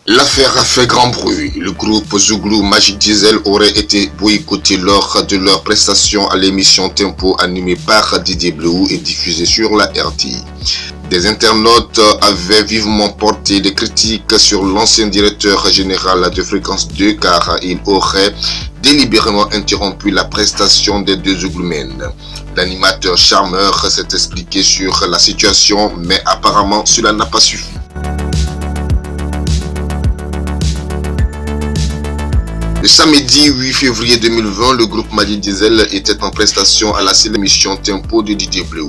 L'affaire a fait grand bruit. Le groupe Zouglou Magic Diesel aurait été boycotté lors de leur prestation à l'émission Tempo animée par Didier Bleu et diffusée sur la RTI. Des internautes avaient vivement porté des critiques sur l'ancien directeur général de Fréquence 2 car il aurait délibérément interrompu la prestation des deux Zougloumènes. L'animateur charmeur s'est expliqué sur la situation, mais apparemment cela n'a pas suffi. Le samedi 8 février 2020, le groupe Magic Diesel était en prestation à la seule émission Tempo de Didier Bleu.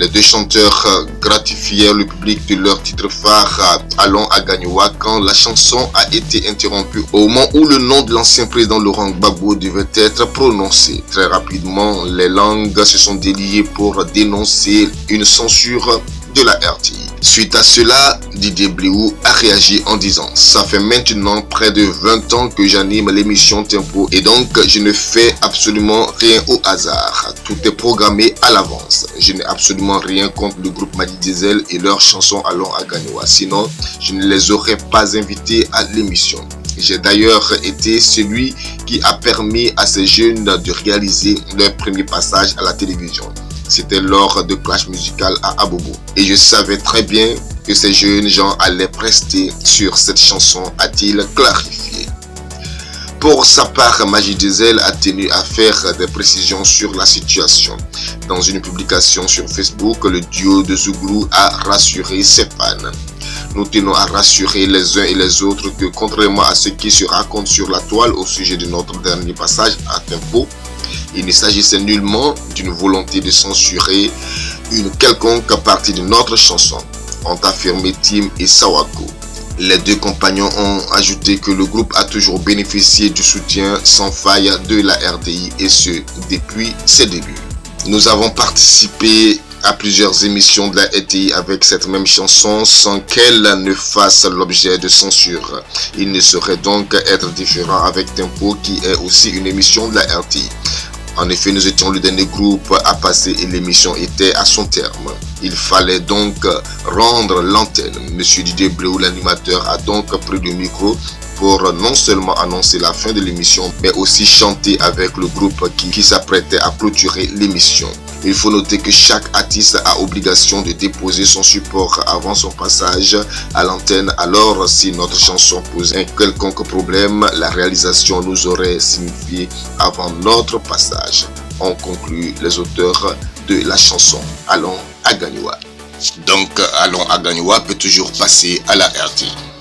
Les deux chanteurs gratifièrent le public de leur titre phare Allons à Gagnoua quand la chanson a été interrompue au moment où le nom de l'ancien président Laurent Gbagbo devait être prononcé. Très rapidement, les langues se sont déliées pour dénoncer une censure de la RTI. Suite à cela, Didier Bleu a réagi en disant « Ça fait maintenant près de 20 ans que j'anime l'émission Tempo et donc je ne fais absolument rien au hasard. Tout est programmé à l'avance. Je n'ai absolument rien contre le groupe Magic Diesel et leur chanson Allons à Gagnoua. Sinon, je ne les aurais pas invités à l'émission. J'ai d'ailleurs été celui qui a permis à ces jeunes de réaliser leur premier passage à la télévision. C'était lors de Clash Musical à Abobo. Et je savais très bien que ces jeunes gens allaient prester sur cette chanson, a-t-il clarifié. Pour sa part, Magic Diesel a tenu à faire des précisions sur la situation. Dans une publication sur Facebook, le duo de Zouglou a rassuré ses fans. Nous tenons à rassurer les uns et les autres que contrairement à ce qui se raconte sur la toile au sujet de notre dernier passage à Tempo, il ne s'agissait nullement d'une volonté de censurer une quelconque partie de notre chanson, ont affirmé Tim et Sawako. Les deux compagnons ont ajouté que le groupe a toujours bénéficié du soutien sans faille de la RTI et ce, depuis ses débuts. Nous avons participé à plusieurs émissions de la RTI avec cette même chanson sans qu'elle ne fasse l'objet de censure. Il ne saurait donc être différent avec Tempo qui est aussi une émission de la RTI. En effet, nous étions le dernier groupe à passer et l'émission était à son terme. Il fallait donc rendre l'antenne. Monsieur Didier Bleu, l'animateur, a donc pris le micro pour non seulement annoncer la fin de l'émission, mais aussi chanter avec le groupe qui s'apprêtait à clôturer l'émission. Il faut noter que chaque artiste a obligation de déposer son support avant son passage à l'antenne. Alors, si notre chanson pose un quelconque problème, la réalisation nous aurait signifié avant notre passage. On conclut les auteurs de la chanson Allons à Gagnoua. Donc, Allons à Gagnoua peut toujours passer à la RTI.